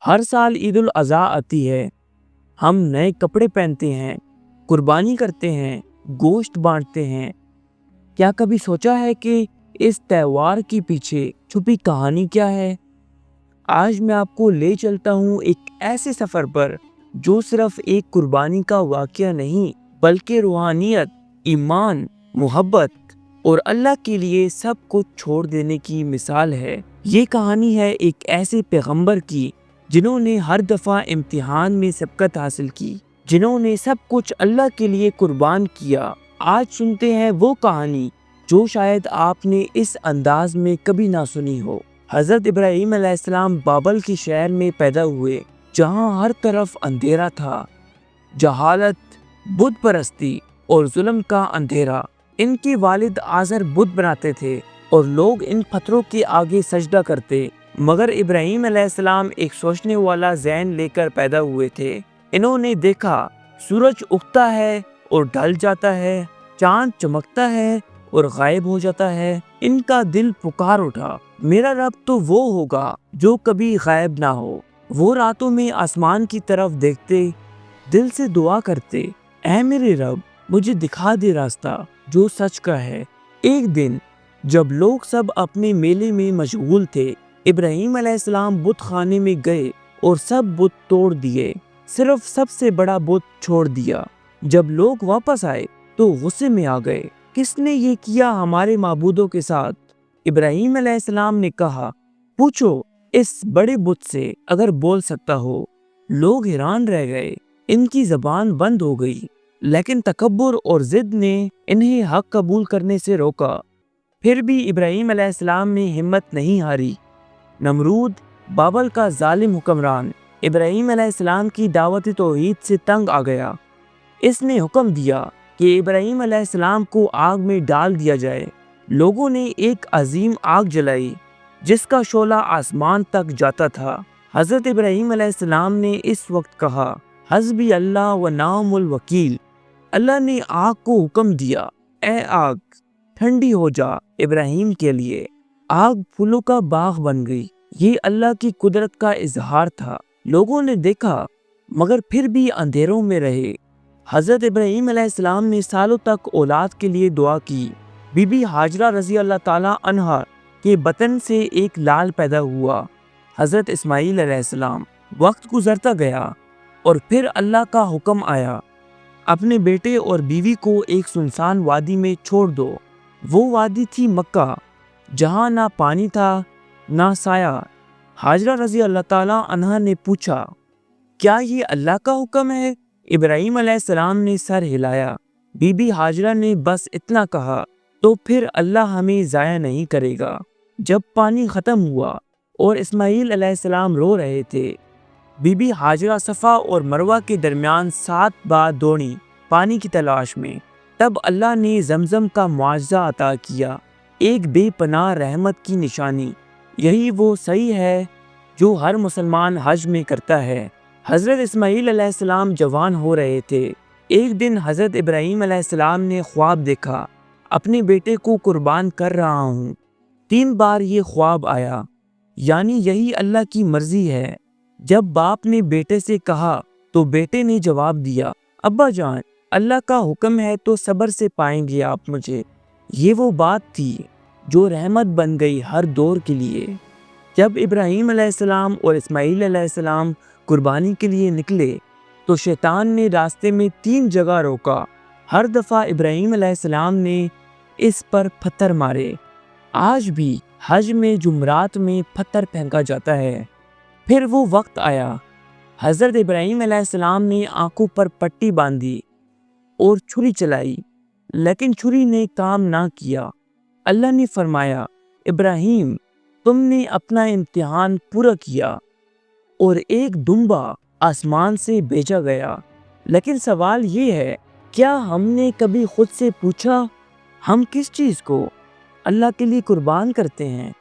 ہر سال عید الاضحیٰ آتی ہے، ہم نئے کپڑے پہنتے ہیں، قربانی کرتے ہیں، گوشت بانٹتے ہیں۔ کیا کبھی سوچا ہے کہ اس تہوار کے پیچھے چھپی کہانی کیا ہے؟ آج میں آپ کو لے چلتا ہوں ایک ایسے سفر پر جو صرف ایک قربانی کا واقعہ نہیں بلکہ روحانیت، ایمان، محبت اور اللہ کے لیے سب کچھ چھوڑ دینے کی مثال ہے۔ یہ کہانی ہے ایک ایسے پیغمبر کی جنہوں نے ہر دفعہ امتحان میں سبقت حاصل کی، جنہوں نے سب کچھ اللہ کے لیے قربان کیا۔ آج سنتے ہیں وہ کہانی جو شاید آپ نے اس انداز میں کبھی نہ سنی ہو۔ حضرت ابراہیم علیہ السلام بابل کے شہر میں پیدا ہوئے، جہاں ہر طرف اندھیرا تھا، جہالت، بت پرستی اور ظلم کا اندھیرا۔ ان کے والد آزر بت بناتے تھے اور لوگ ان پتھروں کے آگے سجدہ کرتے، مگر ابراہیم علیہ السلام ایک سوچنے والا ذہن لے کر پیدا ہوئے تھے۔ انہوں نے دیکھا سورج اگتا ہے اور ڈھل جاتا ہے، چاند چمکتا ہے اور غائب ہو جاتا ہے۔ ان کا دل پکار اٹھا، میرا رب تو وہ ہوگا جو کبھی غائب نہ ہو۔ وہ راتوں میں آسمان کی طرف دیکھتے، دل سے دعا کرتے، اے میرے رب مجھے دکھا دے راستہ جو سچ کا ہے۔ ایک دن جب لوگ سب اپنے میلے میں مشغول تھے، ابراہیم علیہ السلام بت خانے میں گئے اور سب بت توڑ دیے، صرف سب سے بڑا بت چھوڑ دیا۔ جب لوگ واپس آئے تو غصے میں آ گئے، کس نے یہ کیا ہمارے معبودوں کے ساتھ؟ ابراہیم علیہ السلام نے کہا، پوچھو اس بڑے بت سے اگر بول سکتا ہو۔ لوگ حیران رہ گئے، ان کی زبان بند ہو گئی، لیکن تکبر اور ضد نے انہیں حق قبول کرنے سے روکا۔ پھر بھی ابراہیم علیہ السلام نے ہمت نہیں ہاری۔ نمرود، بابل کا ظالم حکمران، ابراہیم علیہ السلام کی دعوت توحید سے تنگ آ گیا۔ اس نے حکم دیا کہ ابراہیم علیہ السلام کو آگ میں ڈال دیا جائے۔ لوگوں نے ایک عظیم آگ جلائی جس کا شعلہ آسمان تک جاتا تھا۔ حضرت ابراہیم علیہ السلام نے اس وقت کہا، حسبی اللہ و نعم الوکیل۔ اللہ نے آگ کو حکم دیا، اے آگ ٹھنڈی ہو جا۔ ابراہیم کے لیے آگ پھولوں کا باغ بن گئی۔ یہ اللہ کی قدرت کا اظہار تھا۔ لوگوں نے دیکھا مگر پھر بھی اندھیروں میں رہے۔ حضرت ابراہیم علیہ السلام نے سالوں تک اولاد کے لیے دعا کی۔ بی بی ہاجرہ رضی اللہ تعالی عنہا کے بطن سے ایک لال پیدا ہوا، حضرت اسماعیل علیہ السلام۔ وقت گزرتا گیا اور پھر اللہ کا حکم آیا، اپنے بیٹے اور بیوی کو ایک سنسان وادی میں چھوڑ دو۔ وہ وادی تھی مکہ، جہاں نہ پانی تھا نہ سایہ۔ ہاجرہ رضی اللہ تعالی عنہا نے پوچھا، کیا یہ اللہ کا حکم ہے؟ ابراہیم علیہ السلام نے سر ہلایا۔ بی بی ہاجرہ نے بس اتنا کہا، تو پھر اللہ ہمیں ضائع نہیں کرے گا۔ جب پانی ختم ہوا اور اسماعیل علیہ السلام رو رہے تھے، بی بی ہاجرہ صفا اور مروہ کے درمیان 7 بار دوڑی پانی کی تلاش میں۔ تب اللہ نے زمزم کا معجزہ عطا کیا، ایک بے پناہ رحمت کی نشانی۔ یہی وہ سعی ہے جو ہر مسلمان حج میں کرتا ہے۔ حضرت اسماعیل علیہ السلام جوان ہو رہے تھے۔ ایک دن حضرت ابراہیم علیہ السلام نے خواب دیکھا، اپنے بیٹے کو قربان کر رہا ہوں۔ 3 بار یہ خواب آیا، یعنی یہی اللہ کی مرضی ہے۔ جب باپ نے بیٹے سے کہا تو بیٹے نے جواب دیا، ابا جان اللہ کا حکم ہے تو صبر سے پائیں گے آپ مجھے۔ یہ وہ بات تھی جو رحمت بن گئی ہر دور کے لیے۔ جب ابراہیم علیہ السلام اور اسماعیل علیہ السلام قربانی کے لیے نکلے تو شیطان نے راستے میں 3 جگہ روکا۔ ہر دفعہ ابراہیم علیہ السلام نے اس پر پتھر مارے۔ آج بھی حج میں جمرات میں پتھر پھینکا جاتا ہے۔ پھر وہ وقت آیا، حضرت ابراہیم علیہ السلام نے آنکھوں پر پٹی باندھی اور چھری چلائی، لیکن چھری نے کام نہ کیا۔ اللہ نے فرمایا، ابراہیم تم نے اپنا امتحان پورا کیا اور ایک دمبا آسمان سے بھیجا گیا۔ لیکن سوال یہ ہے، کیا ہم نے کبھی خود سے پوچھا ہم کس چیز کو اللہ کے لیے قربان کرتے ہیں؟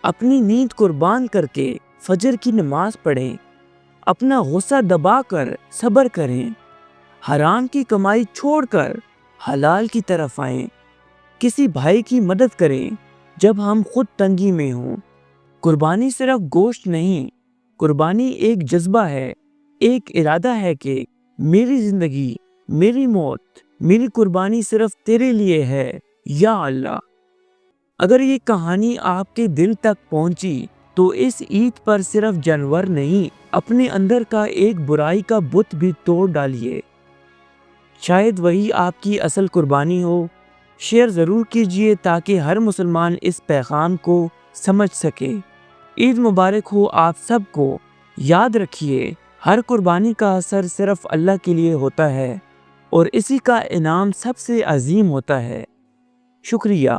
اپنی نیند قربان کر کے فجر کی نماز پڑھیں، اپنا غصہ دبا کر صبر کریں، حرام کی کمائی چھوڑ کر حلال کی طرف آئیں، کسی بھائی کی مدد کریں جب ہم خود تنگی میں ہوں۔ قربانی صرف گوشت نہیں قربانی ایک جذبہ ہے، ایک ارادہ ہے کہ میری زندگی، میری موت، میری قربانی صرف تیرے لیے ہے یا اللہ۔ اگر یہ کہانی آپ کے دل تک پہنچی تو اس عید پر صرف جانور نہیں، اپنے اندر کا ایک برائی کا بت بھی توڑ ڈالیے۔ شاید وہی آپ کی اصل قربانی ہو۔ شیئر ضرور کیجئے تاکہ ہر مسلمان اس پیغام کو سمجھ سکے۔ عید مبارک ہو آپ سب کو۔ یاد رکھیے، ہر قربانی کا اثر صرف اللہ کے لیے ہوتا ہے اور اسی کا انعام سب سے عظیم ہوتا ہے۔ شکریہ۔